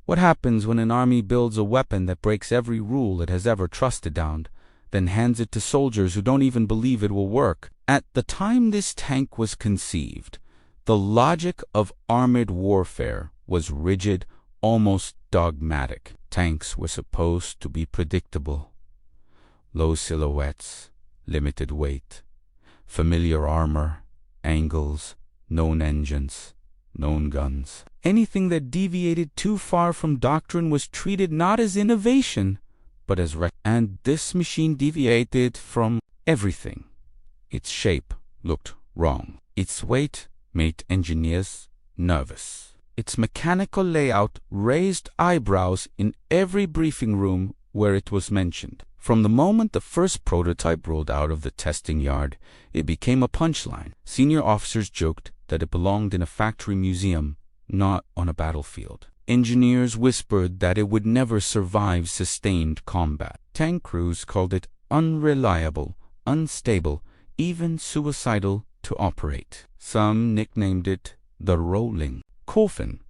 What happens when an army builds a weapon that breaks every rule it has ever trusted down, then hands it to soldiers who don't even believe it will work? At the time this tank was conceived, the logic of armored warfare was rigid, almost dogmatic. Tanks were supposed to be predictable. Low silhouettes, limited weight, familiar armor, angles, known engines, known guns. Anything that deviated too far from doctrine was treated not as innovation, but as and this machine deviated from everything. Its shape looked wrong. Its weight made engineers nervous. Its mechanical layout raised eyebrows in every briefing room where it was mentioned. From the moment the first prototype rolled out of the testing yard, it became a punchline. Senior officers joked that it belonged in a factory museum, not on a battlefield. Engineers whispered that it would never survive sustained combat. Tank crews called it unreliable, unstable, even suicidal to operate. Some nicknamed it the rolling coffin.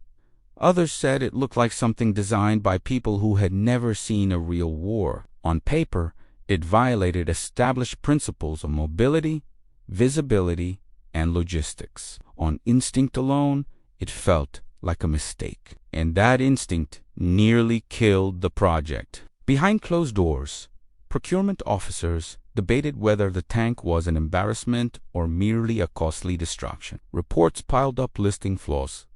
Others said it looked like something designed by people who had never seen a real war. On paper, it violated established principles of mobility, visibility, and logistics. On instinct alone, it felt like a mistake. And that instinct nearly killed the project. Behind closed doors, procurement officers debated whether the tank was an embarrassment or merely a costly distraction. Reports piled up listing flaws: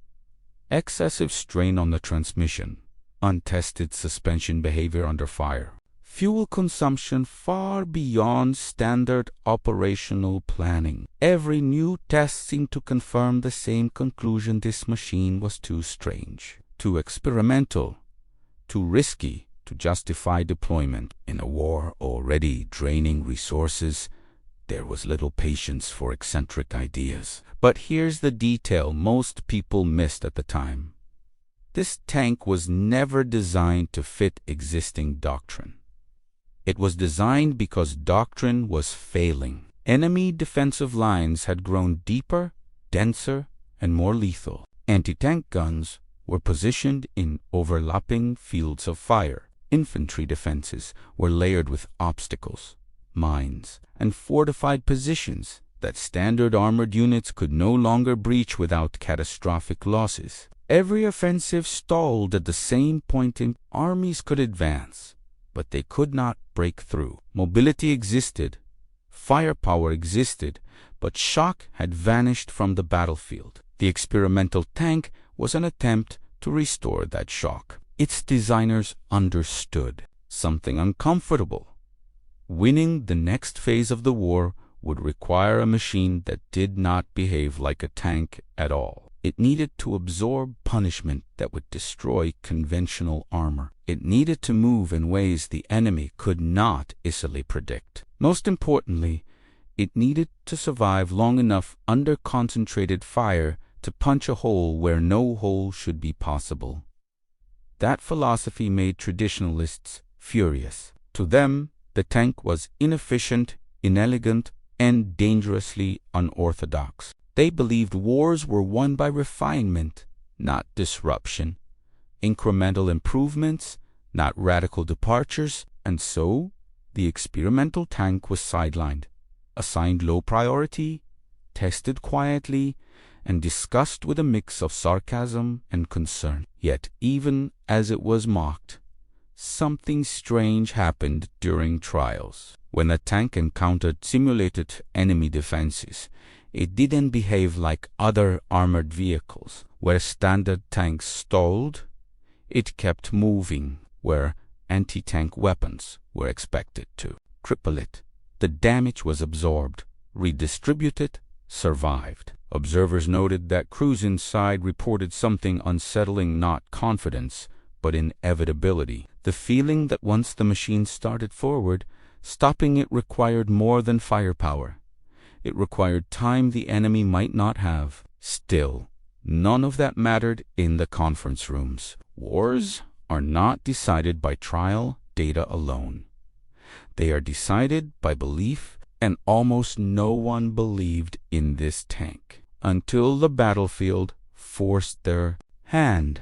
excessive strain on the transmission, untested suspension behavior under fire, fuel consumption far beyond standard operational planning. Every new test seemed to confirm the same conclusion: this machine was too strange, too experimental, too risky to justify deployment. In a war already draining resources, there was little patience for eccentric ideas. But here's the detail most people missed at the time. This tank was never designed to fit existing doctrine. It was designed because doctrine was failing. Enemy defensive lines had grown deeper, denser, and more lethal. Anti-tank guns were positioned in overlapping fields of fire. Infantry defenses were layered with obstacles, mines, and fortified positions that standard armored units could no longer breach without catastrophic losses. Every offensive stalled at the same point. Armies could advance, but they could not break through. Mobility existed, firepower existed, but shock had vanished from the battlefield. The experimental tank was an attempt to restore that shock. Its designers understood something uncomfortable. Winning the next phase of the war would require a machine that did not behave like a tank at all. It needed to absorb punishment that would destroy conventional armor. It needed to move in ways the enemy could not easily predict. Most importantly, it needed to survive long enough under concentrated fire to punch a hole where no hole should be possible. That philosophy made traditionalists furious. To them, the tank was inefficient, inelegant, and dangerously unorthodox. They believed wars were won by refinement, not disruption, incremental improvements, not radical departures, and so the experimental tank was sidelined, assigned low priority, tested quietly, and discussed with a mix of sarcasm and concern. Yet even as it was mocked, something strange happened during trials. When the tank encountered simulated enemy defenses, it didn't behave like other armored vehicles. Where standard tanks stalled, it kept moving. Where anti-tank weapons were expected to cripple it, the damage was absorbed, redistributed, survived. Observers noted that crews inside reported something unsettling: not confidence, but inevitability. The feeling that once the machine started forward, stopping it required more than firepower. It required time the enemy might not have. Still, none of that mattered in the conference rooms. Wars are not decided by trial data alone. They are decided by belief, and almost no one believed in this tank until the battlefield forced their hand.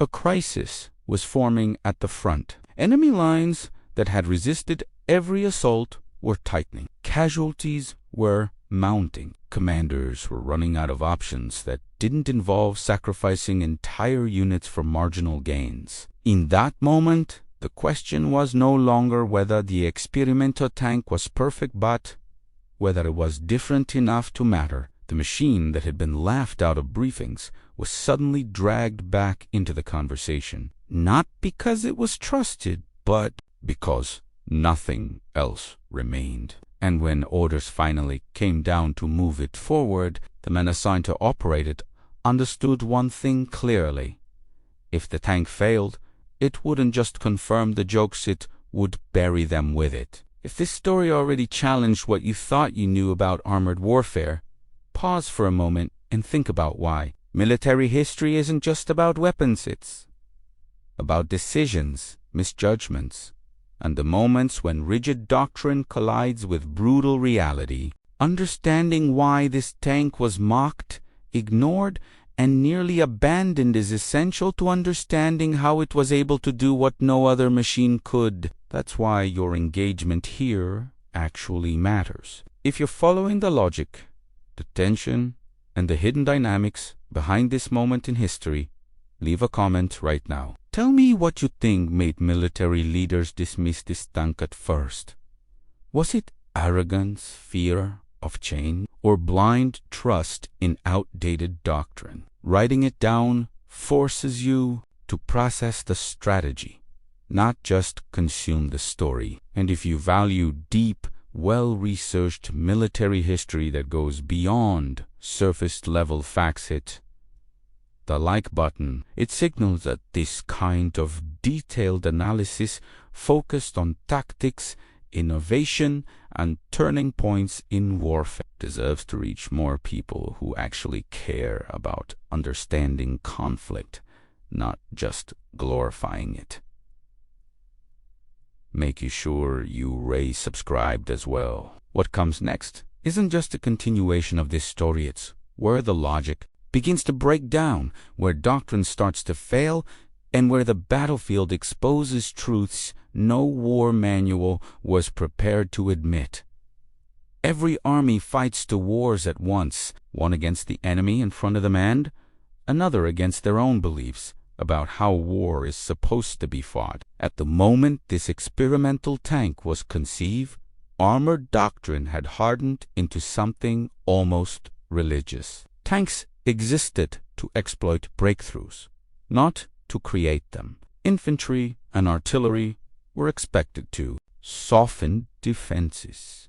A crisis was forming at the front. Enemy lines that had resisted every assault were tightening. Casualties were mounting. Commanders were running out of options that didn't involve sacrificing entire units for marginal gains. In that moment, the question was no longer whether the experimental tank was perfect, but whether it was different enough to matter. The machine that had been laughed out of briefings was suddenly dragged back into the conversation, not because it was trusted, but because nothing else remained. And when orders finally came down to move it forward, the men assigned to operate it understood one thing clearly. If the tank failed, it wouldn't just confirm the jokes, it would bury them with it. If this story already challenged what you thought you knew about armored warfare, pause for a moment and think about why. Military history isn't just about weapons, it's about decisions, misjudgments, and the moments when rigid doctrine collides with brutal reality. Understanding why this tank was mocked, ignored, and nearly abandoned is essential to understanding how it was able to do what no other machine could. That's why your engagement here actually matters. If you're following the logic, the tension, and the hidden dynamics behind this moment in history, leave a comment right now. Tell me what you think made military leaders dismiss this tank at first. Was it arrogance, fear of change, or blind trust in outdated doctrine? Writing it down forces you to process the strategy, not just consume the story. And if you value deep, well-researched military history that goes beyond surface-level facts, hit the like button. It signals that this kind of detailed analysis focused on tactics, innovation, and turning points in warfare deserves to reach more people who actually care about understanding conflict, not just glorifying it. Make sure you subscribed as well. What comes next isn't just a continuation of this story, it's where the logic begins to break down, where doctrine starts to fail, and where the battlefield exposes truths no war manual was prepared to admit. Every army fights two wars at once, one against the enemy in front of them and another against their own beliefs about how war is supposed to be fought. At the moment this experimental tank was conceived, armored doctrine had hardened into something almost religious. Tanks existed to exploit breakthroughs, not to create them. Infantry and artillery were expected to soften defenses.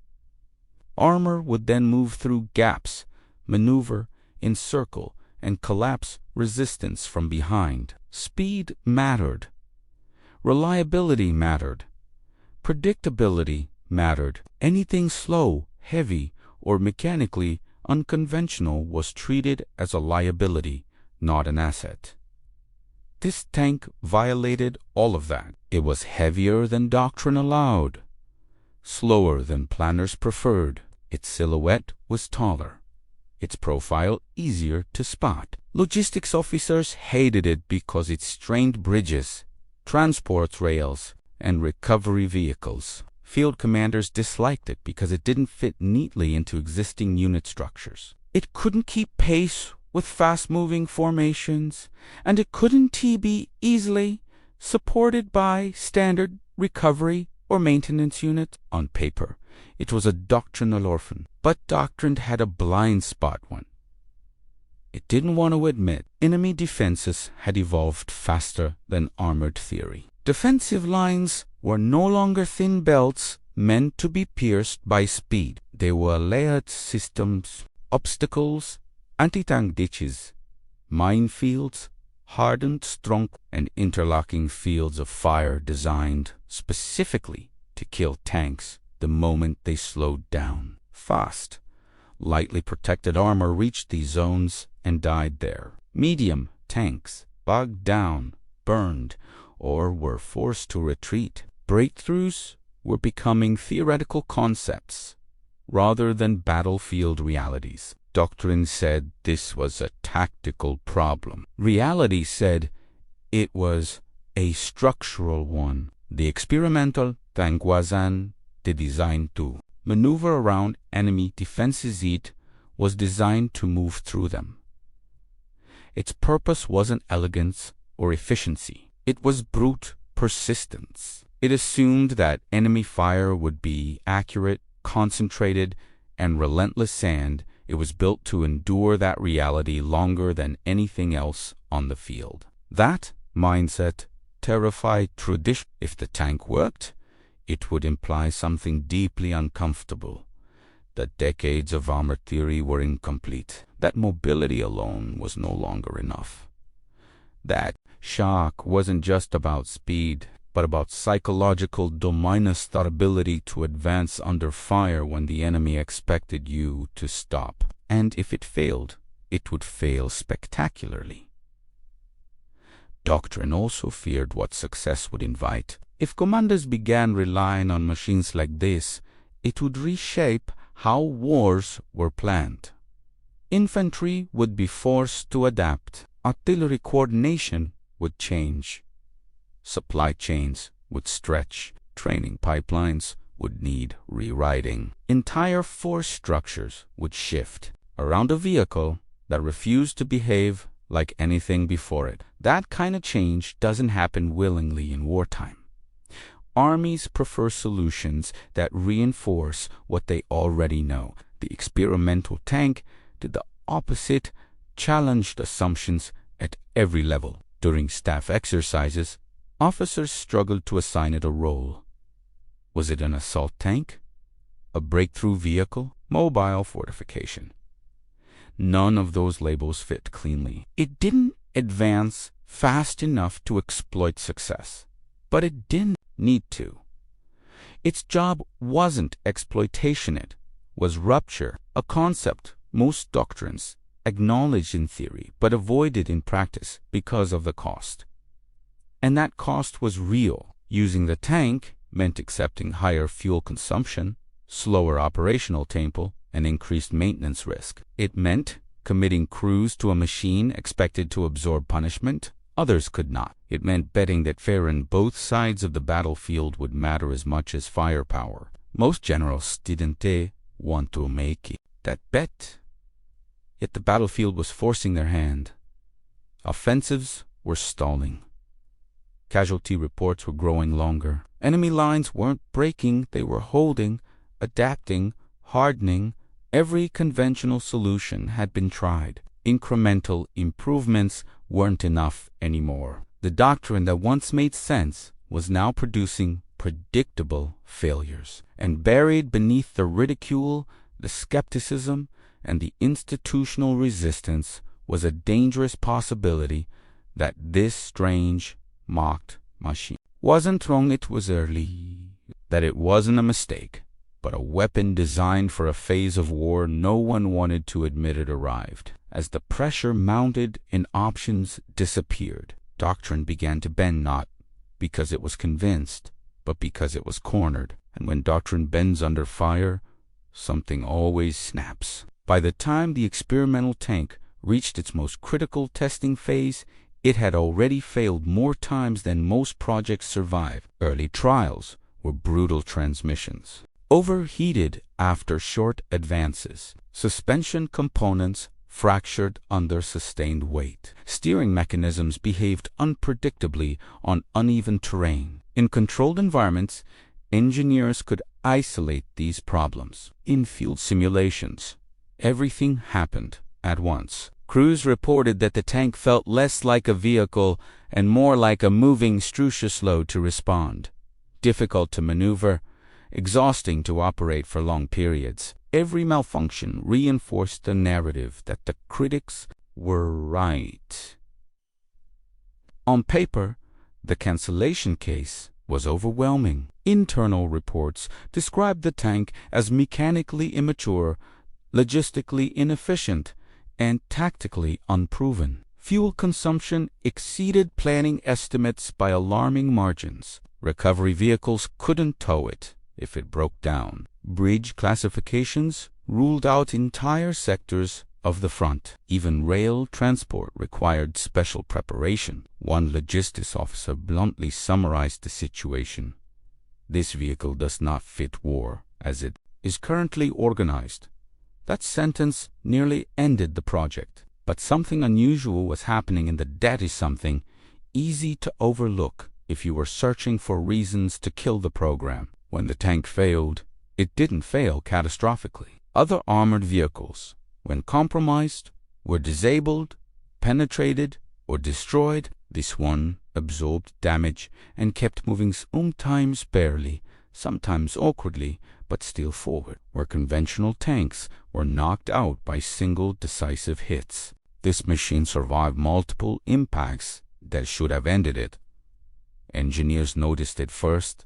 Armor would then move through gaps, maneuver, encircle, and collapse resistance from behind. Speed mattered. Reliability mattered. Predictability mattered. Anything slow, heavy, or mechanically unconventional was treated as a liability, not an asset. This tank violated all of that. It was heavier than doctrine allowed, slower than planners preferred. Its silhouette was taller, its profile easier to spot. Logistics officers hated it because it strained bridges, transport rails, and recovery vehicles. Field commanders disliked it because it didn't fit neatly into existing unit structures. It couldn't keep pace with fast-moving formations, and it couldn't be easily supported by standard recovery or maintenance units. On paper, it was a doctrinal orphan, but doctrine had a blind spot one. It didn't want to admit enemy defenses had evolved faster than armored theory. Defensive lines were no longer thin belts meant to be pierced by speed. They were layered systems, obstacles, anti-tank ditches, minefields, hardened strong and interlocking fields of fire designed specifically to kill tanks the moment they slowed down. Fast, lightly protected armor reached these zones and died there. Medium tanks bogged down, burned, or were forced to retreat. Breakthroughs were becoming theoretical concepts rather than battlefield realities. Doctrine said this was a tactical problem. Reality said It was a structural one. The experimental tank wasn't designed to maneuver around enemy defenses. It was designed to move through them. Its purpose wasn't elegance or efficiency. It was brute persistence. It assumed that enemy fire would be accurate, concentrated, and relentless, and it was built to endure that reality longer than anything else on the field. That mindset terrified tradition. If the tank worked, it would imply something deeply uncomfortable. That decades of armor theory were incomplete. That mobility alone was no longer enough. That shock wasn't just about speed, but about psychological dominus, that ability to advance under fire when the enemy expected you to stop. And if it failed, it would fail spectacularly. Doctrine also feared what success would invite. If commanders began relying on machines like this, it would reshape how wars were planned. Infantry would be forced to adapt. Artillery coordination would change. Supply chains would stretch. Training pipelines would need rewriting. Entire force structures would shift around a vehicle that refused to behave like anything before it. That kind of change doesn't happen willingly in wartime. Armies prefer solutions that reinforce what they already know. The experimental tank did the opposite, challenged assumptions at every level. During staff exercises, officers struggled to assign it a role. Was it an assault tank? A breakthrough vehicle? Mobile fortification? None of those labels fit cleanly. It didn't advance fast enough to exploit success, but it didn't need to. Its job wasn't exploitation, it was rupture, a concept most doctrines acknowledged in theory but avoided in practice because of the cost. And that cost was real. Using the tank meant accepting higher fuel consumption, slower operational tempo, and increased maintenance risk. It meant committing crews to a machine expected to absorb punishment others could not. It meant betting that fare on both sides of the battlefield would matter as much as firepower. Most generals didn't want to make that bet. Yet the battlefield was forcing their hand. Offensives were stalling. Casualty reports were growing longer. Enemy lines weren't breaking, they were holding, adapting, hardening. Every conventional solution had been tried. Incremental improvements weren't enough anymore. The doctrine that once made sense was now producing predictable failures. And buried beneath the ridicule, the skepticism, and the institutional resistance was a dangerous possibility that this strange, mocked machine wasn't wrong, it was early, that it wasn't a mistake, but a weapon designed for a phase of war no one wanted to admit it arrived. As the pressure mounted and options disappeared, doctrine began to bend, not because it was convinced, but because it was cornered. And when doctrine bends under fire, something always snaps. By the time the experimental tank reached its most critical testing phase, it had already failed more times than most projects survive. Early trials were brutal transmissions. Overheated after short advances. Suspension components fractured under sustained weight. Steering mechanisms behaved unpredictably on uneven terrain. In controlled environments, engineers could isolate these problems. In field simulations, everything happened at once. Crews reported that the tank felt less like a vehicle and more like a moving structure, slow to respond, difficult to maneuver, exhausting to operate for long periods. Every malfunction reinforced the narrative that the critics were right. On paper, the cancellation case was overwhelming. Internal reports described the tank as mechanically immature, logistically inefficient, and tactically unproven. Fuel consumption exceeded planning estimates by alarming margins. Recovery vehicles couldn't tow it if it broke down. Bridge classifications ruled out entire sectors of the front. Even rail transport required special preparation. One logistics officer bluntly summarized the situation. "This vehicle does not fit war as it is currently organized." That sentence nearly ended the project. But something unusual was happening, and that is something easy to overlook if you were searching for reasons to kill the program. When the tank failed, it didn't fail catastrophically. Other armored vehicles, when compromised, were disabled, penetrated, or destroyed. This one absorbed damage and kept moving, sometimes barely, sometimes awkwardly, but still forward, where conventional tanks were knocked out by single decisive hits. This machine survived multiple impacts that should have ended it. Engineers noticed it first,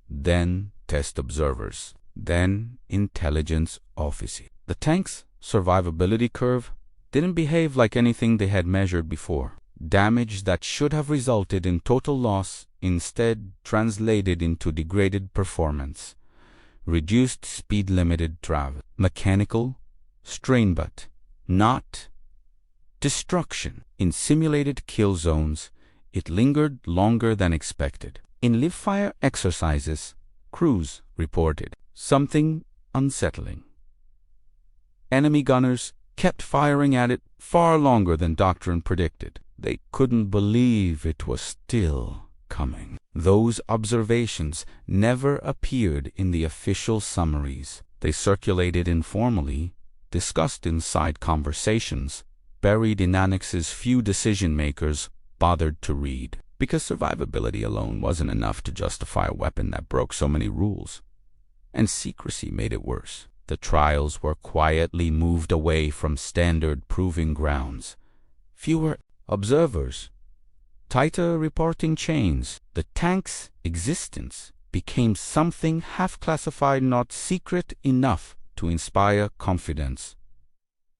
then test observers, then intelligence officers. The tank's survivability curve didn't behave like anything they had measured before. Damage that should have resulted in total loss instead translated into degraded performance, reduced speed, limited travel, mechanical strain, but not destruction. In simulated kill zones, it lingered longer than expected. In live-fire exercises, crews reported something unsettling. Enemy gunners kept firing at it far longer than doctrine predicted. They couldn't believe it was still coming. Those observations never appeared in the official summaries. They circulated informally, discussed in side conversations, buried in annexes few decision-makers bothered to read. Because survivability alone wasn't enough to justify a weapon that broke so many rules. And secrecy made it worse. The trials were quietly moved away from standard proving grounds. Fewer observers, tighter reporting chains. The tank's existence became something half-classified, not secret enough to inspire confidence,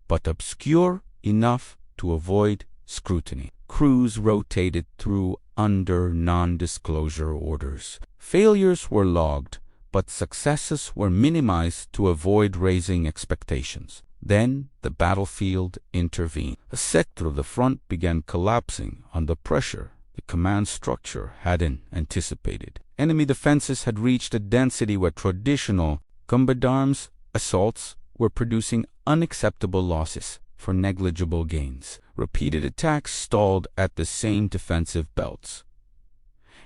but obscure enough to avoid scrutiny. Crews rotated through under non-disclosure orders. Failures were logged, but successes were minimized to avoid raising expectations. Then the battlefield intervened. A sector of the front began collapsing under pressure the command structure hadn't anticipated. Enemy defenses had reached a density where traditional combat arms assaults were producing unacceptable losses for negligible gains. Repeated attacks stalled at the same defensive belts.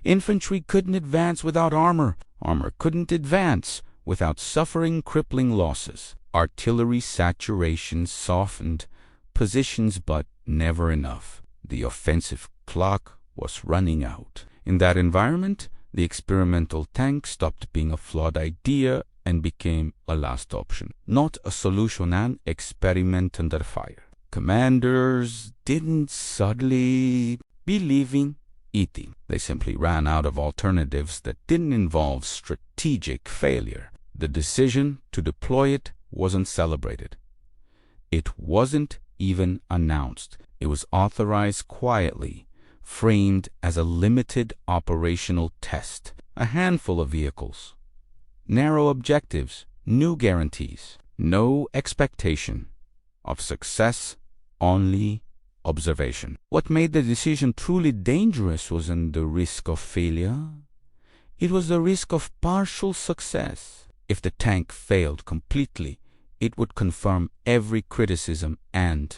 Infantry couldn't advance without armor. Armor couldn't advance without suffering crippling losses. Artillery saturation softened positions, but never enough. The offensive clock was running out. In that environment, the experimental tank stopped being a flawed idea and became a last option, not a solution, an experiment under fire. Commanders didn't suddenly be leaving eating. They simply ran out of alternatives that didn't involve strategic failure. The decision to deploy it wasn't celebrated. It wasn't even announced. It was authorized quietly, framed as a limited operational test. A handful of vehicles, narrow objectives, new guarantees, no expectation of success, only observation. What made the decision truly dangerous wasn't the risk of failure. It was the risk of partial success. If the tank failed completely, it would confirm every criticism and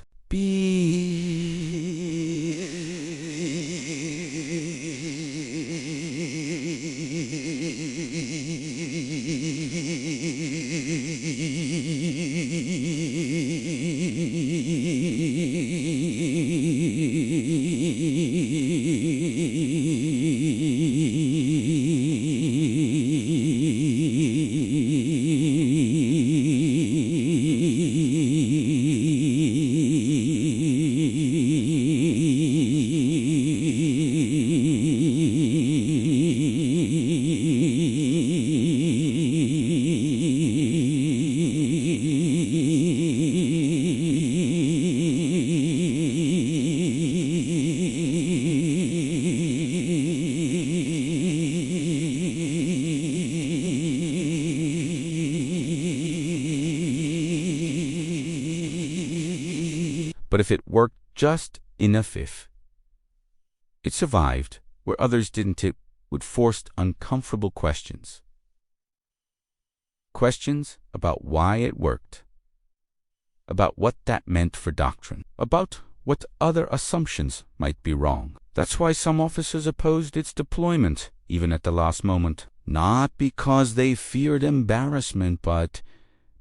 but if it worked just enough, if it survived where others didn't, it would force uncomfortable questions. Questions about why it worked, about what that meant for doctrine, about what other assumptions might be wrong. That's why some officers opposed its deployment, even at the last moment. Not because they feared embarrassment, but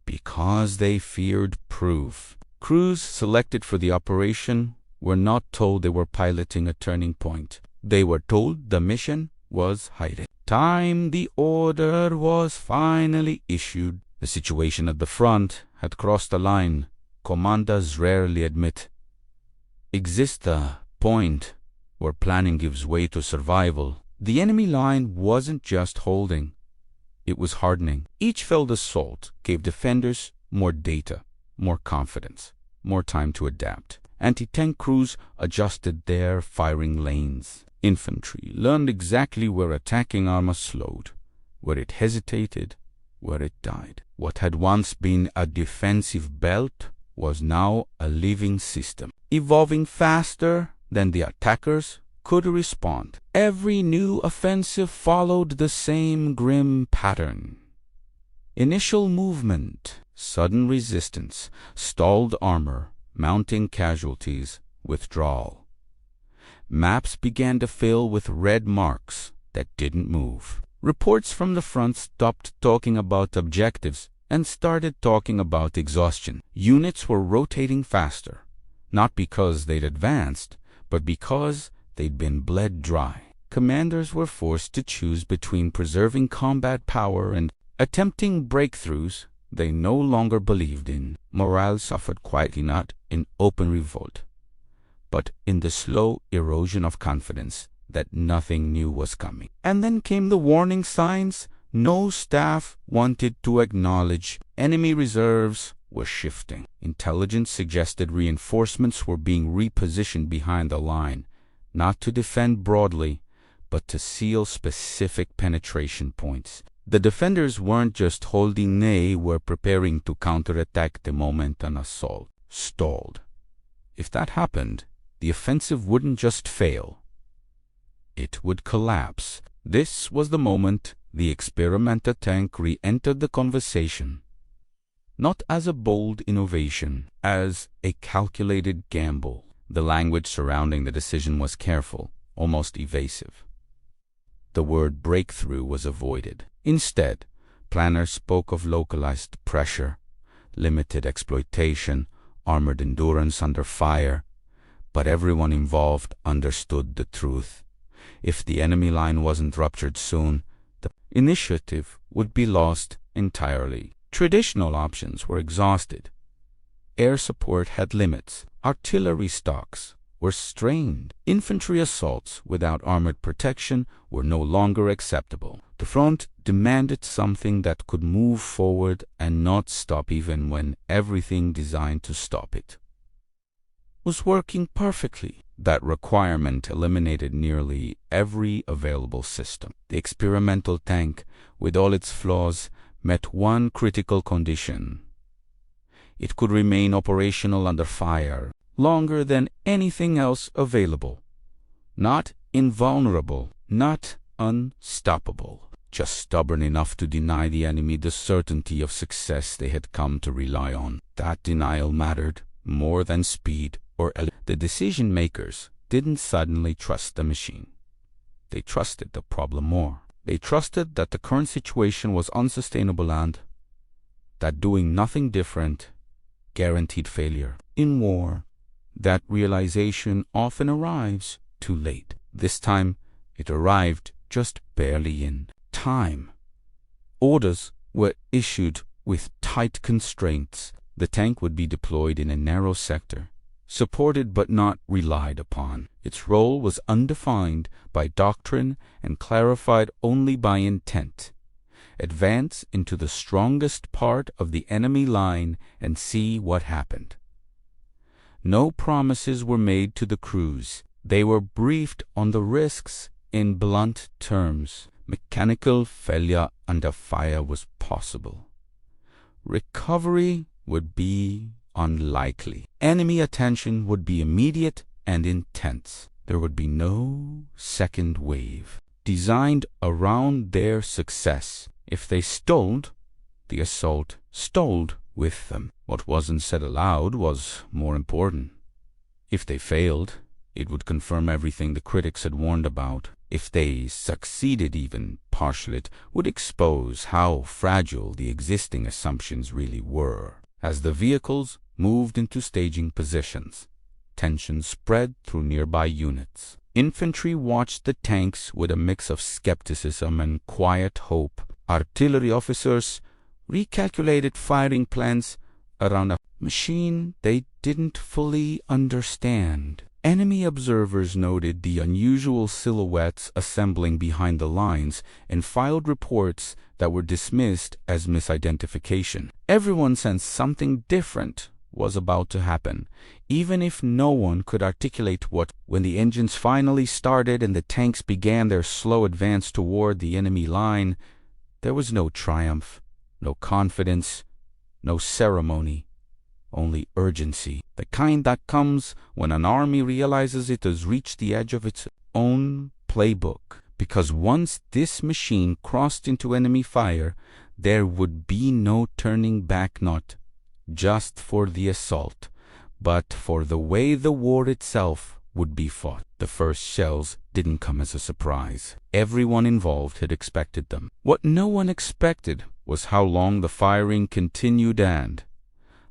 because they feared proof. Crews selected for the operation were not told they were piloting a turning point. They were told the mission was hiding. Time the order was finally issued. The situation at the front had crossed a line commanders rarely admit. Exists a point where planning gives way to survival. The enemy line wasn't just holding, it was hardening. Each failed assault gave defenders more data, more confidence, more time to adapt. Anti-tank crews adjusted their firing lanes. Infantry learned exactly where attacking armor slowed, where it hesitated, where it died. What had once been a defensive belt was now a living system, evolving faster than the attackers could respond. Every new offensive followed the same grim pattern. Initial movement, sudden resistance, stalled armor, mounting casualties, withdrawal. Maps began to fill with red marks that didn't move. Reports from the front stopped talking about objectives and started talking about exhaustion. Units were rotating faster, not because they'd advanced, but because they'd been bled dry. Commanders were forced to choose between preserving combat power and attempting breakthroughs they no longer believed in. Morale suffered quietly, not in open revolt, but in the slow erosion of confidence that nothing new was coming. And then came the warning signs no staff wanted to acknowledge. Enemy reserves were shifting. Intelligence suggested reinforcements were being repositioned behind the line, not to defend broadly, but to seal specific penetration points. The defenders weren't just holding, they were preparing to counterattack the moment an assault stalled. If that happened, the offensive wouldn't just fail, it would collapse. This was the moment the experimental tank re-entered the conversation, not as a bold innovation, as a calculated gamble. The language surrounding the decision was careful, almost evasive. The word breakthrough was avoided. Instead, planners spoke of localized pressure, limited exploitation, armored endurance under fire, but everyone involved understood the truth. If the enemy line wasn't ruptured soon, the initiative would be lost entirely. Traditional options were exhausted. Air support had limits. Artillery stocks were strained. Infantry assaults without armored protection were no longer acceptable. The front demanded something that could move forward and not stop even when everything designed to stop it was working perfectly. That requirement eliminated nearly every available system. The experimental tank, with all its flaws, met one critical condition. It could remain operational under fire longer than anything else available. Not invulnerable, not unstoppable, just stubborn enough to deny the enemy the certainty of success they had come to rely on. That denial mattered more than speed or the decision makers didn't suddenly trust the machine. They trusted the problem more. They trusted that the current situation was unsustainable and that doing nothing different guaranteed failure. In war, that realization often arrives too late. This time, it arrived just barely in time. Orders were issued with tight constraints. The tank would be deployed in a narrow sector, supported but not relied upon. Its role was undefined by doctrine and clarified only by intent. Advance into the strongest part of the enemy line and see what happened. No promises were made to the crews. They were briefed on the risks in blunt terms. Mechanical failure under fire was possible. Recovery would be unlikely. Enemy attention would be immediate and intense. There would be no second wave designed around their success. If they stalled, the assault stalled with them. What wasn't said aloud was more important. If they failed, it would confirm everything the critics had warned about. If they succeeded even partially, it would expose how fragile the existing assumptions really were. As the vehicles moved into staging positions, tension spread through nearby units. Infantry watched the tanks with a mix of skepticism and quiet hope. Artillery officers recalculated firing plans around a machine they didn't fully understand. Enemy observers noted the unusual silhouettes assembling behind the lines and filed reports that were dismissed as misidentification. Everyone sensed something different was about to happen, even if no one could articulate what. When the engines finally started and the tanks began their slow advance toward the enemy line, there was no triumph, no confidence, no ceremony, only urgency, the kind that comes when an army realizes it has reached the edge of its own playbook. Because once this machine crossed into enemy fire, there would be no turning back, not just for the assault, but for the way the war itself would be fought. The first shells didn't come as a surprise. Everyone involved had expected them. What no one expected was how long the firing continued and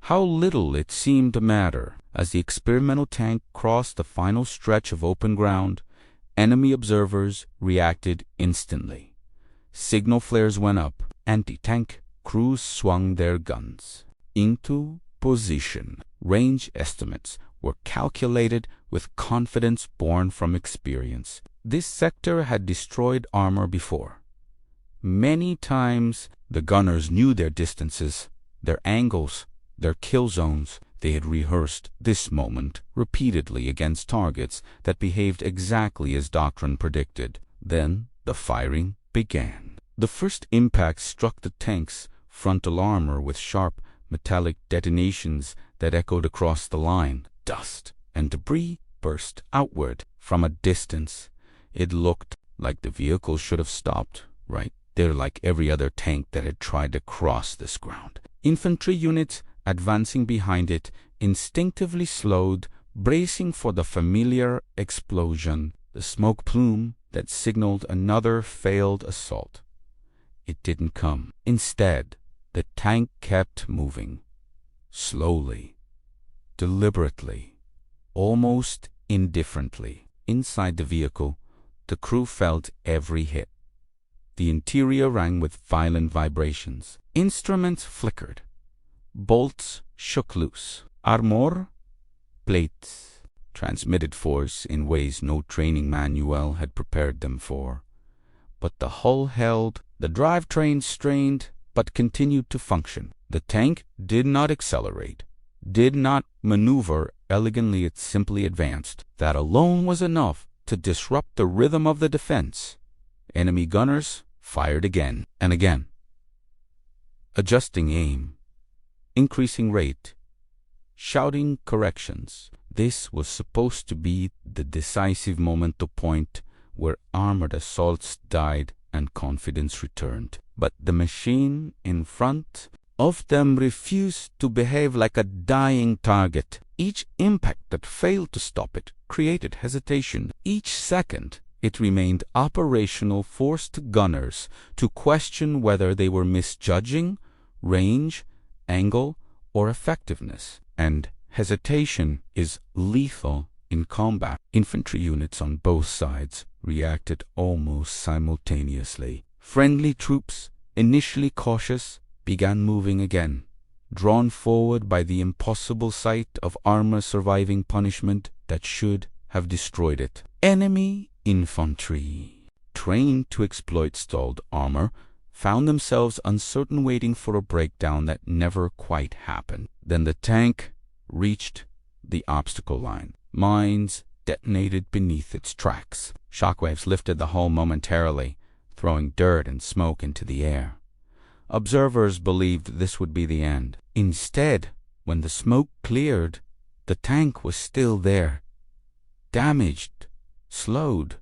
how little it seemed to matter. As the experimental tank crossed the final stretch of open ground, enemy observers reacted instantly. Signal flares went up. Anti-tank crews swung their guns into position. Range estimates were calculated with confidence born from experience. This sector had destroyed armor before. Many times the gunners knew their distances, their angles, their kill zones. They had rehearsed this moment repeatedly against targets that behaved exactly as doctrine predicted. Then the firing began. The first impact struck the tank's frontal armor with sharp metallic detonations that echoed across the line. Dust and debris burst outward. From a distance, it looked like the vehicle should have stopped right there, like every other tank that had tried to cross this ground. Infantry units advancing behind it instinctively slowed, bracing for the familiar explosion, the smoke plume that signaled another failed assault. It didn't come. Instead, the tank kept moving, slowly, deliberately, almost indifferently. Inside the vehicle, the crew felt every hit. The interior rang with violent vibrations. Instruments flickered. Bolts shook loose. Armor plates transmitted force in ways no training manual had prepared them for. But the hull held, the drivetrain strained, but continued to function. The tank did not accelerate, did not maneuver elegantly, it simply advanced. That alone was enough to disrupt the rhythm of the defense. Enemy gunners fired again and again, adjusting aim, increasing rate, shouting corrections. This was supposed to be the decisive moment, the point where armored assaults died and confidence returned. But the machine in front of them refused to behave like a dying target. Each impact that failed to stop it created hesitation. Each second it remained operational forced gunners to question whether they were misjudging range, angle, or effectiveness. And hesitation is lethal in combat. Infantry units on both sides reacted almost simultaneously. Friendly troops, initially cautious, began moving again, drawn forward by the impossible sight of armor surviving punishment that should have destroyed it. Enemy infantry, trained to exploit stalled armor, found themselves uncertain, waiting for a breakdown that never quite happened. Then the tank reached the obstacle line. Mines detonated beneath its tracks. Shockwaves lifted the hull momentarily, throwing dirt and smoke into the air. Observers believed this would be the end. Instead, When the smoke cleared, the tank was still there. Damaged, slowed,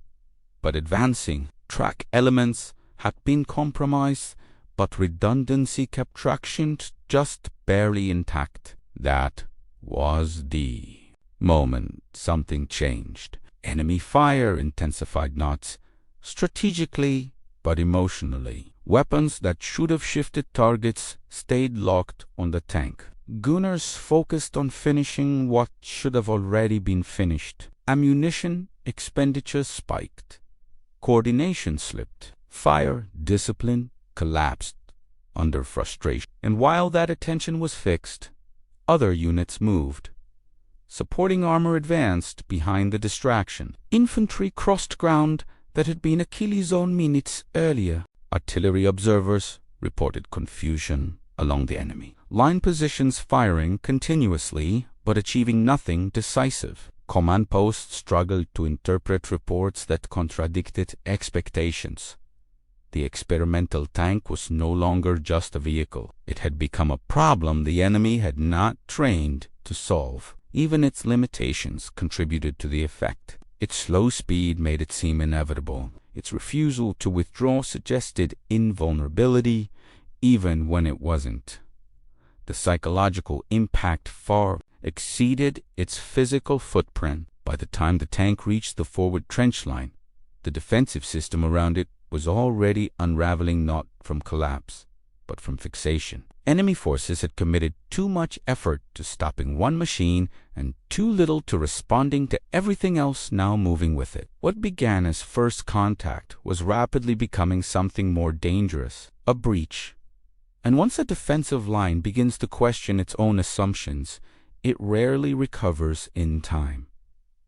but advancing. Track elements had been compromised, but redundancy kept traction just barely intact. That was the moment something changed. Enemy fire intensified not strategically, but emotionally. Weapons that should have shifted targets stayed locked on the tank. Gunners focused on finishing what should have already been finished. Ammunition expenditure spiked. Coordination slipped. Fire discipline collapsed under frustration. And while that attention was fixed, other units moved. Supporting armor advanced behind the distraction. Infantry crossed ground that had been a kill zone minutes earlier. Artillery observers reported confusion along the enemy. Line positions firing continuously, but achieving nothing decisive. Command posts struggled to interpret reports that contradicted expectations. The experimental tank was no longer just a vehicle. It had become a problem the enemy had not trained to solve. Even its limitations contributed to the effect. Its slow speed made it seem inevitable. Its refusal to withdraw suggested invulnerability, even when it wasn't. The psychological impact far exceeded its physical footprint. By the time the tank reached the forward trench line, the defensive system around it was already unraveling, not from collapse, but from fixation. Enemy forces had committed too much effort to stopping one machine and too little to responding to everything else now moving with it. What began as first contact was rapidly becoming something more dangerous, a breach. And once a defensive line begins to question its own assumptions, it rarely recovers in time.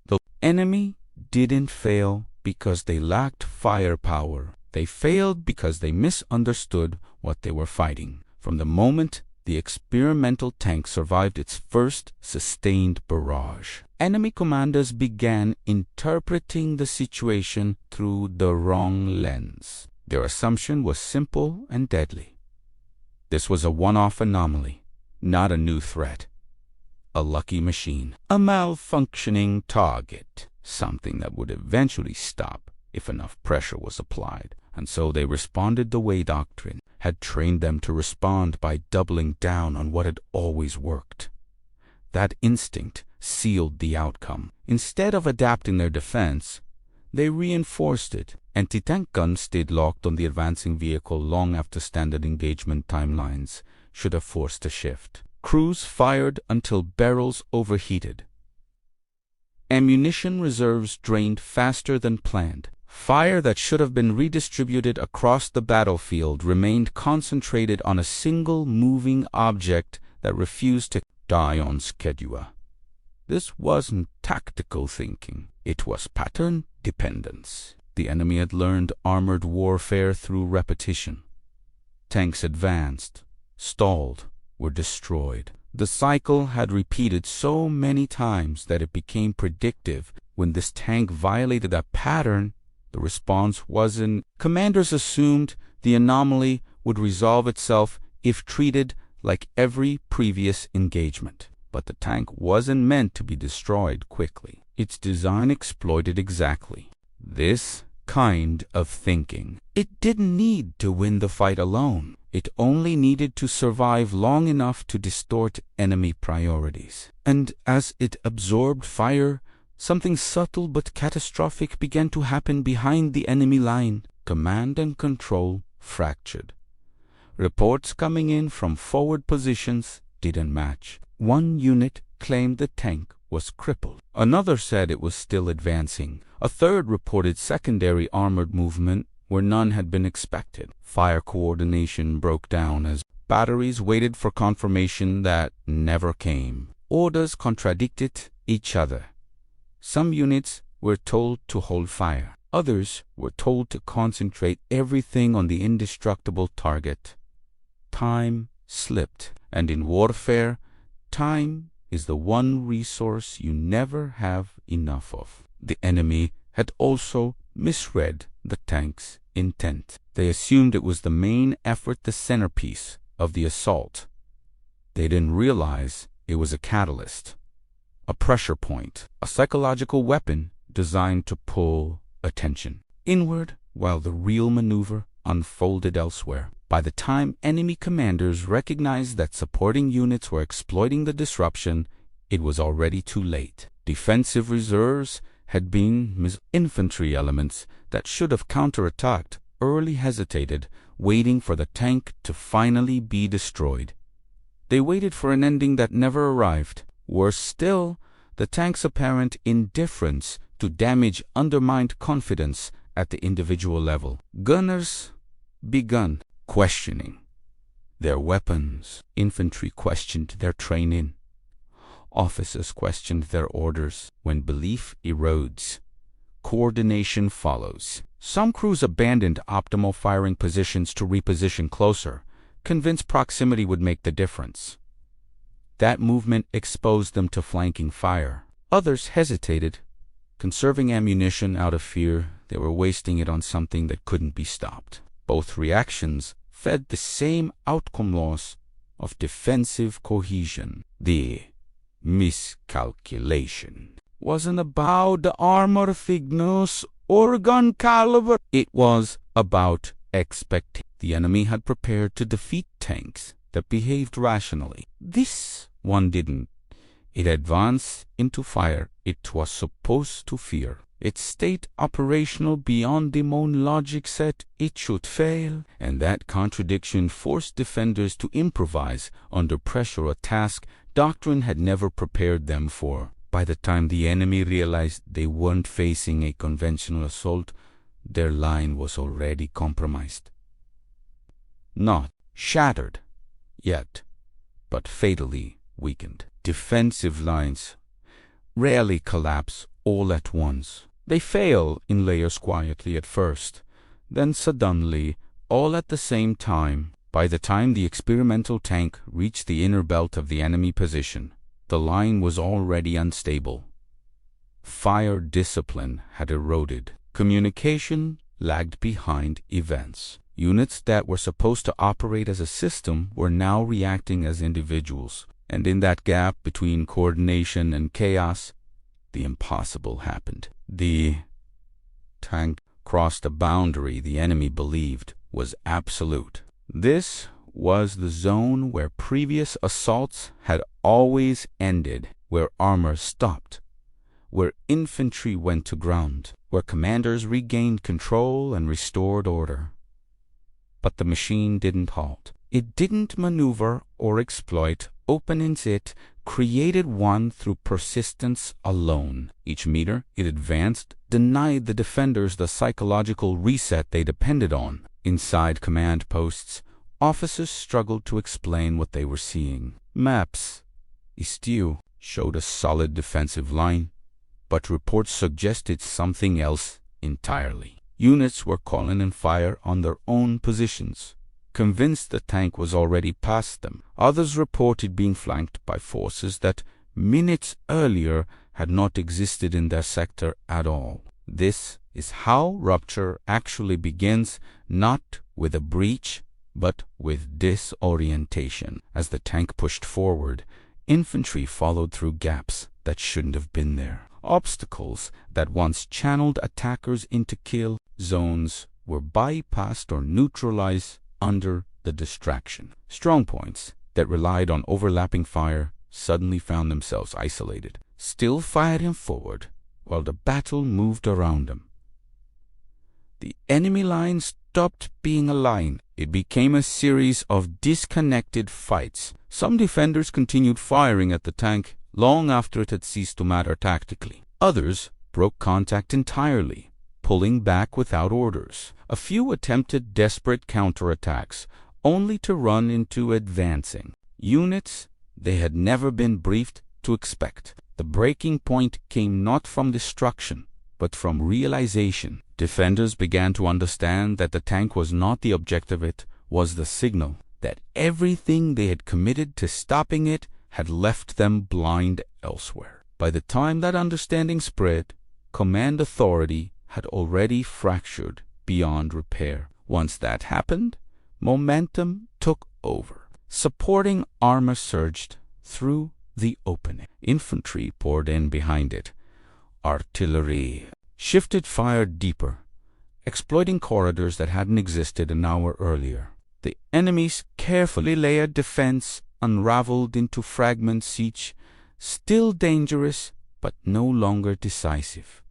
The enemy didn't fail because they lacked firepower. They failed because they misunderstood what they were fighting. From the moment the experimental tank survived its first sustained barrage, enemy commanders began interpreting the situation through the wrong lens. Their assumption was simple and deadly. This was a one-off anomaly, not a new threat. A lucky machine, a malfunctioning target, something that would eventually stop if enough pressure was applied. And so they responded the way doctrine had trained them to respond, by doubling down on what had always worked. That instinct sealed the outcome. Instead of adapting their defense, they reinforced it. Anti-tank guns stayed locked on the advancing vehicle long after standard engagement timelines should have forced a shift. Crews fired until barrels overheated. Ammunition reserves drained faster than planned. Fire that should have been redistributed across the battlefield remained concentrated on a single moving object that refused to die on schedule. This wasn't tactical thinking. It was pattern dependence. The enemy had learned armored warfare through repetition. Tanks advanced, stalled, were destroyed. The cycle had repeated so many times that it became predictive. When this tank violated a pattern, the response wasn't. Commanders assumed the anomaly would resolve itself if treated like every previous engagement. But the tank wasn't meant to be destroyed quickly. Its design exploited exactly this kind of thinking. It didn't need to win the fight alone. It only needed to survive long enough to distort enemy priorities. And as it absorbed fire, something subtle but catastrophic began to happen behind the enemy line. Command and control fractured. Reports coming in from forward positions didn't match. One unit claimed the tank was crippled. Another said it was still advancing. A third reported secondary armored movement where none had been expected. Fire coordination broke down as batteries waited for confirmation that never came. Orders contradicted each other. Some units were told to hold fire. Others were told to concentrate everything on the indestructible target. Time slipped, and in warfare, time is the one resource you never have enough of. The enemy had also misread the tank's intent. They assumed it was the main effort, the centerpiece of the assault. They didn't realize It was a catalyst, a pressure point, a psychological weapon designed to pull attention inward while the real maneuver unfolded elsewhere. By the time enemy commanders recognized that supporting units were exploiting the disruption, it was already too late. Defensive reserves had been infantry elements that should have counterattacked early hesitated, waiting for the tank to finally be destroyed. They waited for an ending that never arrived. Worse still, the tank's apparent indifference to damage undermined confidence at the individual level. Gunners began questioning their weapons. Infantry questioned their training. Officers questioned their orders. When belief erodes, coordination follows. Some crews abandoned optimal firing positions to reposition closer, convinced proximity would make the difference. That movement exposed them to flanking fire. Others hesitated, conserving ammunition out of fear they were wasting it on something that couldn't be stopped. Both reactions fed the same outcome loss of defensive cohesion. The miscalculation wasn't about the armor thickness or gun caliber. It was about expectation. The enemy had prepared to defeat tanks that behaved rationally. This one didn't. It advanced into fire it was supposed to fear. It stayed operational beyond the known logic set it should fail, and that contradiction forced defenders to improvise under pressure, a task doctrine had never prepared them for. By the time the enemy realized they weren't facing a conventional assault, their line was already compromised. Not shattered yet, but fatally weakened. Defensive lines rarely collapse all at once. They fail in layers quietly at first, then suddenly, all at the same time. By the time the experimental tank reached the inner belt of the enemy position, the line was already unstable. Fire discipline had eroded. Communication lagged behind events. Units that were supposed to operate as a system were now reacting as individuals. And in that gap between coordination and chaos, the impossible happened. The tank crossed a boundary the enemy believed was absolute. This was the zone where previous assaults had always ended, where armor stopped, where infantry went to ground, where commanders regained control and restored order. But the machine didn't halt. It didn't maneuver or exploit openings. It created one through persistence alone. Each meter it advanced denied the defenders the psychological reset they depended on. Inside command posts, officers struggled to explain what they were seeing. Maps, Istiu, showed a solid defensive line, but reports suggested something else entirely. Units were calling in fire on their own positions, convinced the tank was already past them. Others reported being flanked by forces that minutes earlier had not existed in their sector at all. This is how rupture actually begins, not with a breach, but with disorientation. As the tank pushed forward, infantry followed through gaps that shouldn't have been there. Obstacles that once channeled attackers into kill zones were bypassed or neutralized under the distraction. Strong points that relied on overlapping fire suddenly found themselves isolated, still firing forward while the battle moved around them. The enemy line stopped being a line. It became a series of disconnected fights. Some defenders continued firing at the tank long after it had ceased to matter tactically. Others broke contact entirely, pulling back without orders. A few attempted desperate counterattacks, only to run into advancing units they had never been briefed to expect. The breaking point came not from destruction, but from realization. Defenders began to understand that the tank was not the objective, it was the signal, that everything they had committed to stopping it had left them blind elsewhere. By the time that understanding spread, command authority had already fractured beyond repair. Once that happened, momentum took over. Supporting armor surged through the opening. Infantry poured in behind it. Artillery shifted fire deeper, exploiting corridors that hadn't existed an hour earlier. The enemy's carefully layered defense unraveled into fragments, each still dangerous but no longer decisive.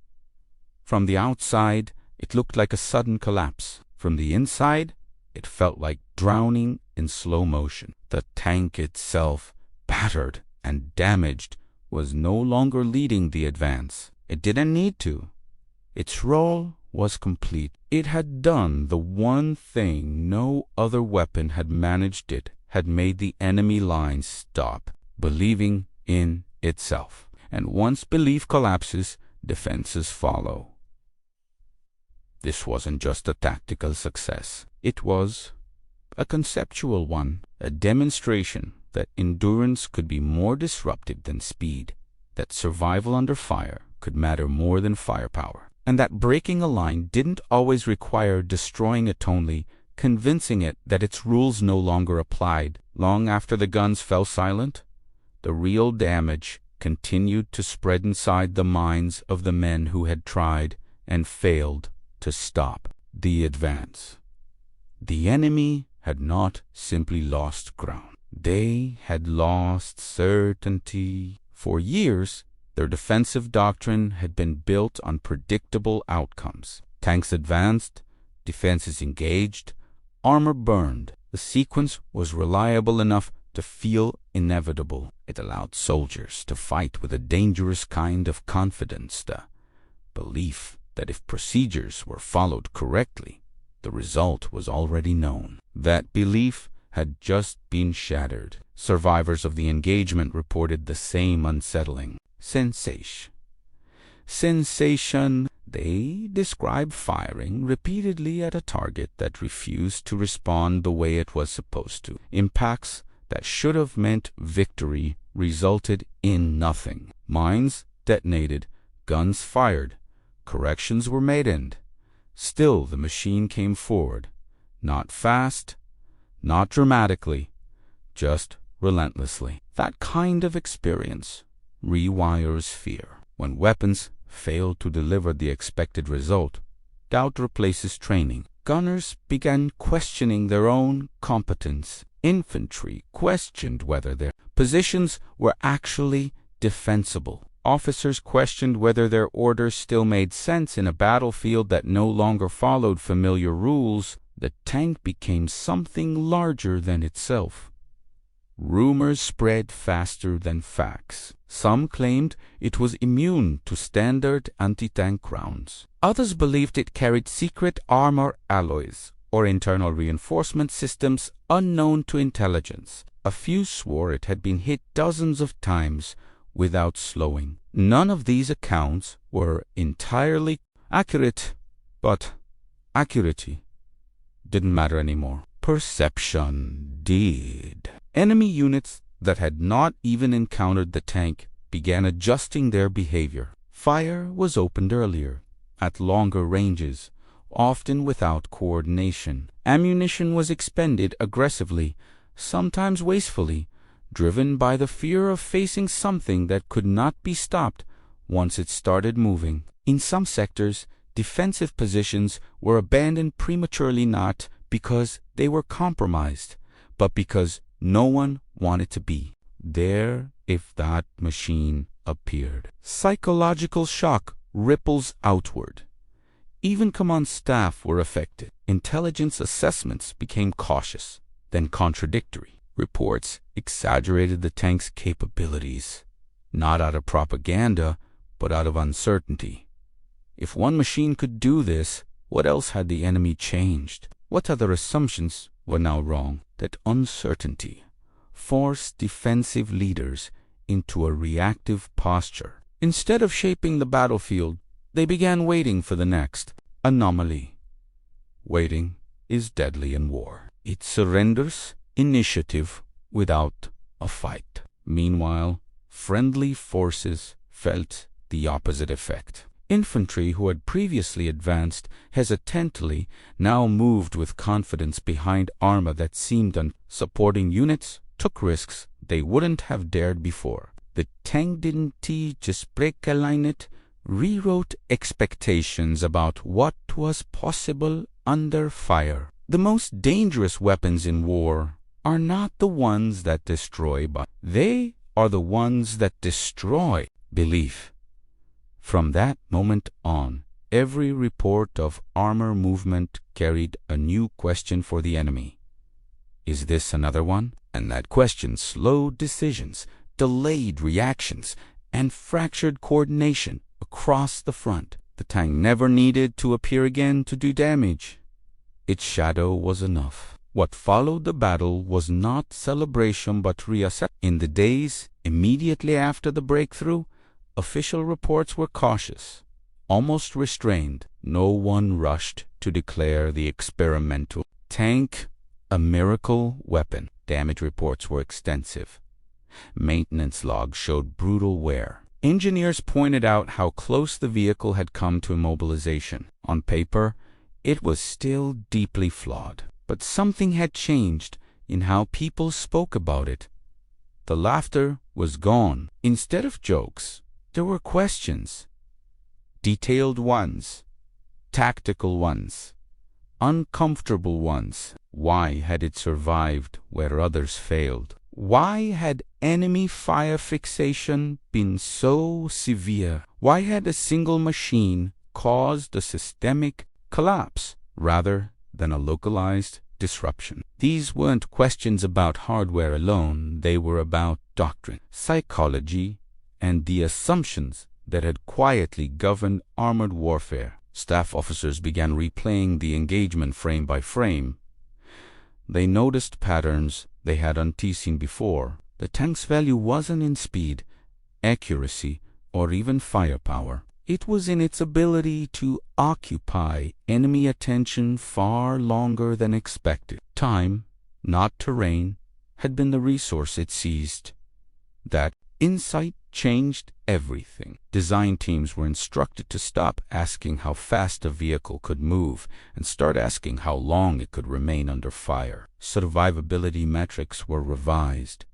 From the outside, it looked like a sudden collapse. From the inside, it felt like drowning in slow motion. The tank itself, battered and damaged, was no longer leading the advance. It didn't need to. Its role was complete. It had done the one thing no other weapon had managed. It had made the enemy lines stop believing in itself. And once belief collapses, defenses follow. This wasn't just a tactical success. It was a conceptual one, a demonstration that endurance could be more disruptive than speed, that survival under fire could matter more than firepower, and that breaking a line didn't always require destroying it, only convincing it that its rules no longer applied. Long after the guns fell silent, the real damage continued to spread inside the minds of the men who had tried and failed to stop the advance. The enemy had not simply lost ground. They had lost certainty. For years, their defensive doctrine had been built on predictable outcomes. Tanks advanced, defenses engaged, armor burned. The sequence was reliable enough to feel inevitable. It allowed soldiers to fight with a dangerous kind of confidence, the belief that if procedures were followed correctly, the result was already known. That belief had just been shattered. Survivors of the engagement reported the same unsettling sensation. They described firing repeatedly at a target that refused to respond the way it was supposed to. Impacts that should have meant victory resulted in nothing. Mines detonated, guns fired, corrections were made, and still the machine came forward. Not fast, not dramatically, just relentlessly. That kind of experience rewires fear. When weapons fail to deliver the expected result, doubt replaces training. Gunners began questioning their own competence. Infantry questioned whether their positions were actually defensible. Officers questioned whether their orders still made sense in a battlefield that no longer followed familiar rules. The tank became something larger than itself. Rumors spread faster than facts. Some claimed it was immune to standard anti-tank rounds. Others believed it carried secret armor alloys or internal reinforcement systems unknown to intelligence. A few swore it had been hit dozens of times without slowing. None of these accounts were entirely accurate, but accuracy didn't matter anymore. Perception did. Enemy units that had not even encountered the tank began adjusting their behavior. Fire was opened earlier, at longer ranges, often without coordination. Ammunition was expended aggressively, sometimes wastefully, driven by the fear of facing something that could not be stopped once it started moving. In some sectors, defensive positions were abandoned prematurely, not because they were compromised, but because no one wanted to be there if that machine appeared. Psychological shock ripples outward. Even command staff were affected. Intelligence assessments became cautious, then contradictory. Reports exaggerated the tank's capabilities, not out of propaganda, but out of uncertainty. If one machine could do this, what else had the enemy changed? What other assumptions were now wrong? That uncertainty forced defensive leaders into a reactive posture. Instead of shaping the battlefield, they began waiting for the next anomaly. Waiting is deadly in war. It surrenders initiative without a fight. Meanwhile, friendly forces felt the opposite effect. Infantry who had previously advanced hesitantly now moved with confidence behind armor that seemed supporting units took risks they wouldn't have dared before. The tank didn't just break a line, it rewrote expectations about what was possible under fire. The most dangerous weapons in war are not the ones that destroy, but they are the ones that destroy belief. From that moment on, every report of armor movement carried a new question for the enemy. Is this another one? And that question slowed decisions, delayed reactions, and fractured coordination across the front. The tank never needed to appear again to do damage. Its shadow was enough. What followed the battle was not celebration but reassessment. In the days immediately after the breakthrough, official reports were cautious, almost restrained. No one rushed to declare the experimental tank a miracle weapon. Damage reports were extensive. Maintenance logs showed brutal wear. Engineers pointed out how close the vehicle had come to immobilization. On paper, it was still deeply flawed. But something had changed in how people spoke about it. The laughter was gone. Instead of jokes, there were questions. Detailed ones, tactical ones, uncomfortable ones. Why had it survived where others failed? Why had enemy fire fixation been so severe? Why had a single machine caused a systemic collapse rather than a localized disruption? These weren't questions about hardware alone. They were about doctrine, psychology, and the assumptions that had quietly governed armored warfare. Staff officers began replaying the engagement frame by frame. They noticed patterns they hadn't seen before. The tank's value wasn't in speed, accuracy, or even firepower. It was in its ability to occupy enemy attention far longer than expected. Time, not terrain, had been the resource it seized. That insight changed everything. Design teams were instructed to stop asking how fast a vehicle could move and start asking how long it could remain under fire. Survivability metrics were revised.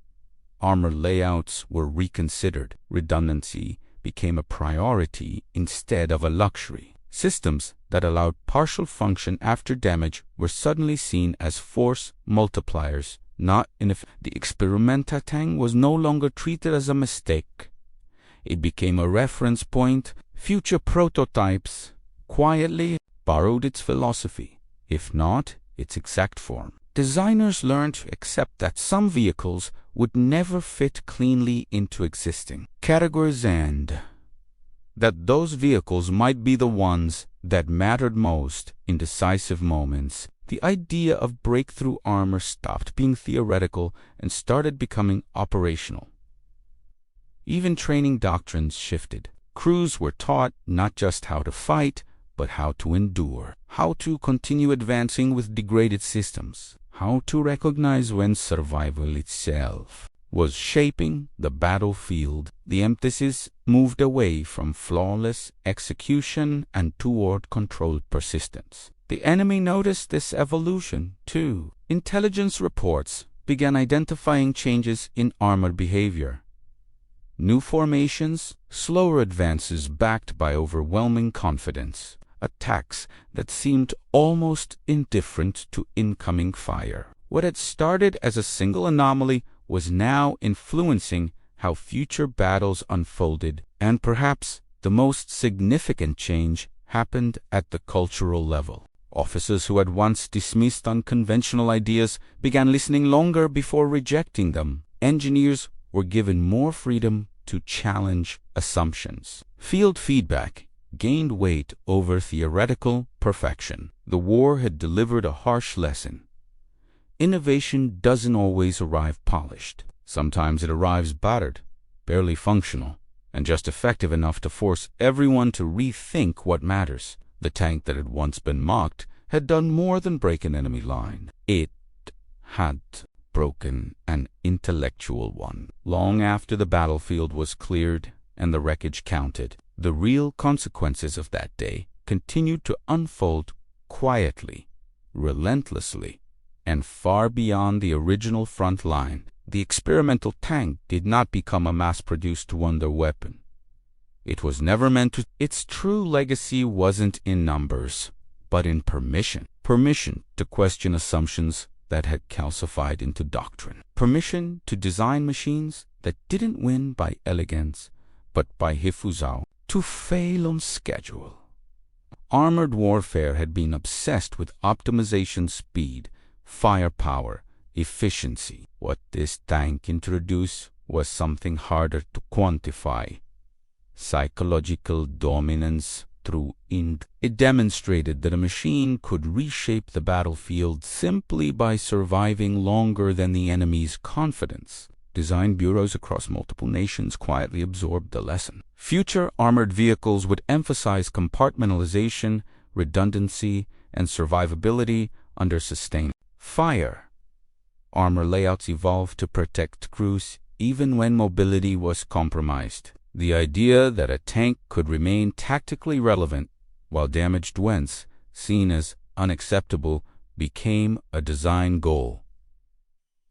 Armor layouts were reconsidered. Redundancy became a priority instead of a luxury. Systems that allowed partial function after damage were suddenly seen as force multipliers, not ineffective. The experimental tank was no longer treated as a mistake. It became a reference point. Future prototypes quietly borrowed its philosophy, if not its exact form. Designers learned to accept that some vehicles would never fit cleanly into existing categories and that those vehicles might be the ones that mattered most in decisive moments. The idea of breakthrough armor stopped being theoretical and started becoming operational. Even training doctrines shifted. Crews were taught not just how to fight, but how to endure, how to continue advancing with degraded systems, how to recognize when survival itself was shaping the battlefield. The emphasis moved away from flawless execution and toward controlled persistence. The enemy noticed this evolution, too. Intelligence reports began identifying changes in armored behavior. New formations, slower advances backed by overwhelming confidence, attacks that seemed almost indifferent to incoming fire. What had started as a single anomaly was now influencing how future battles unfolded, and perhaps the most significant change happened at the cultural level. Officers who had once dismissed unconventional ideas began listening longer before rejecting them. Engineers were given more freedom to challenge assumptions. Field feedback gained weight over theoretical perfection. The war had delivered a harsh lesson. Innovation doesn't always arrive polished. Sometimes it arrives battered, barely functional, and just effective enough to force everyone to rethink what matters. The tank that had once been mocked had done more than break an enemy line. It had broken an intellectual one. Long after the battlefield was cleared and the wreckage counted, the real consequences of that day continued to unfold quietly, relentlessly, and far beyond the original front line. The experimental tank did not become a mass-produced wonder weapon. It was never meant to. Its true legacy wasn't in numbers, but in permission. Permission to question assumptions that had calcified into doctrine. Permission to design machines that didn't win by elegance, but by hifuzao. To fail on schedule. Armored warfare had been obsessed with optimization, speed, firepower, efficiency. What this tank introduced was something harder to quantify. Psychological dominance through int. It demonstrated that a machine could reshape the battlefield simply by surviving longer than the enemy's confidence. Design bureaus across multiple nations quietly absorbed the lesson. Future armored vehicles would emphasize compartmentalization, redundancy, and survivability under sustained fire. Armor layouts evolved to protect crews even when mobility was compromised. The idea that a tank could remain tactically relevant while damaged once seen as unacceptable became a design goal.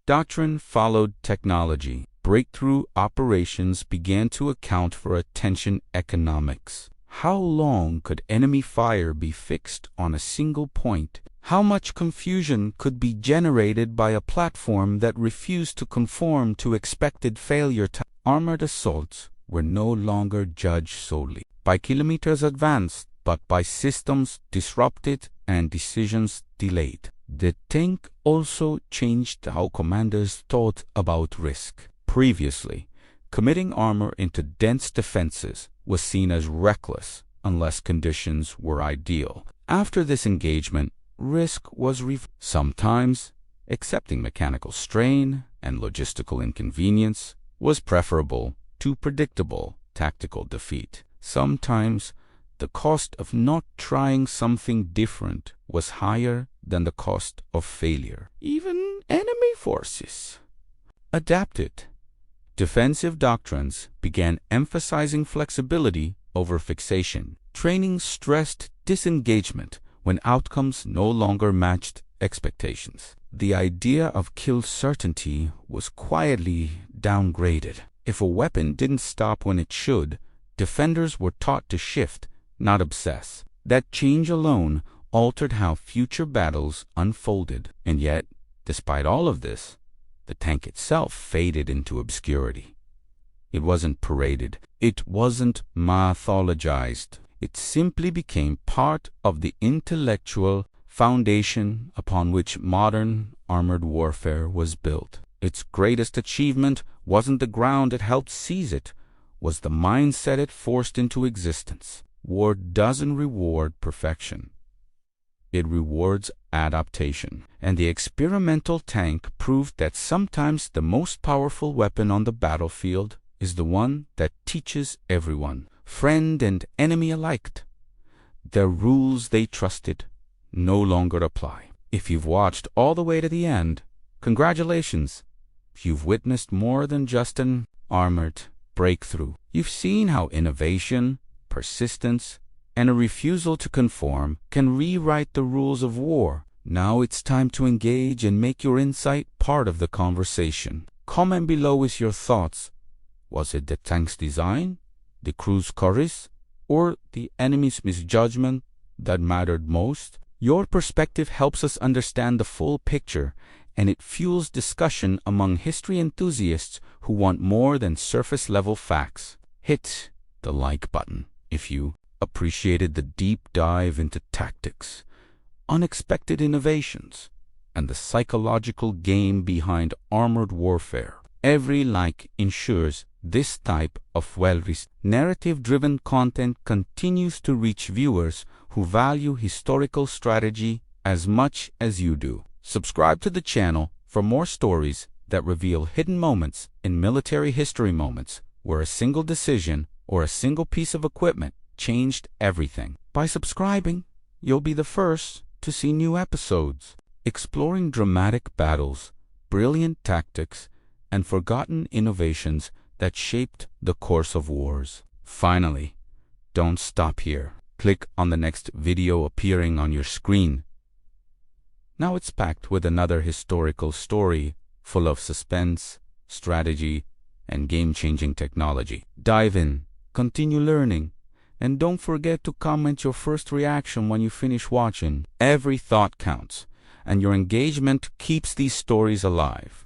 Doctrine followed technology. Breakthrough operations began to account for attention economics. How long could enemy fire be fixed on a single point? How much confusion could be generated by a platform that refused to conform to expected failure time? Armored assaults were no longer judged solely by kilometers advanced, but by systems disrupted and decisions delayed. The tank also changed how commanders thought about risk. Previously, committing armor into dense defenses was seen as reckless unless conditions were ideal. After this engagement, risk was sometimes accepting mechanical strain and logistical inconvenience was preferable to predictable tactical defeat. Sometimes the cost of not trying something different was higher than the cost of failure. Even enemy forces adapted. Defensive doctrines began emphasizing flexibility over fixation. Training stressed disengagement when outcomes no longer matched expectations. The idea of kill certainty was quietly downgraded. If a weapon didn't stop when it should, defenders were taught to shift, not obsess. That change alone altered how future battles unfolded. And yet, despite all of this, the tank itself faded into obscurity. It wasn't paraded. It wasn't mythologized. It simply became part of the intellectual foundation upon which modern armored warfare was built. Its greatest achievement wasn't the ground it helped seize it, was the mindset it forced into existence. War doesn't reward perfection. It rewards adaptation. And the experimental tank proved that sometimes the most powerful weapon on the battlefield is the one that teaches everyone, friend and enemy alike. The rules they trusted no longer apply. If you've watched all the way to the end, congratulations. You've witnessed more than just an armored breakthrough. You've seen how innovation, persistence, and a refusal to conform can rewrite the rules of war. Now it's time to engage and make your insight part of the conversation. Comment below with your thoughts. Was it the tank's design, the crew's courage, or the enemy's misjudgment that mattered most? Your perspective helps us understand the full picture, and it fuels discussion among history enthusiasts who want more than surface-level facts. Hit the like button if you appreciated the deep dive into tactics, unexpected innovations, and the psychological game behind armored warfare. Every like ensures this type of well-researched, narrative-driven content continues to reach viewers who value historical strategy as much as you do. Subscribe to the channel for more stories that reveal hidden moments in military history, moments where a single decision or a single piece of equipment changed everything. By subscribing, you'll be the first to see new episodes exploring dramatic battles, brilliant tactics, and forgotten innovations that shaped the course of wars. Finally, don't stop here. Click on the next video appearing on your screen. Now it's packed with another historical story full of suspense, strategy, and game-changing technology. Dive in, continue learning, and don't forget to comment your first reaction when you finish watching. Every thought counts, and your engagement keeps these stories alive.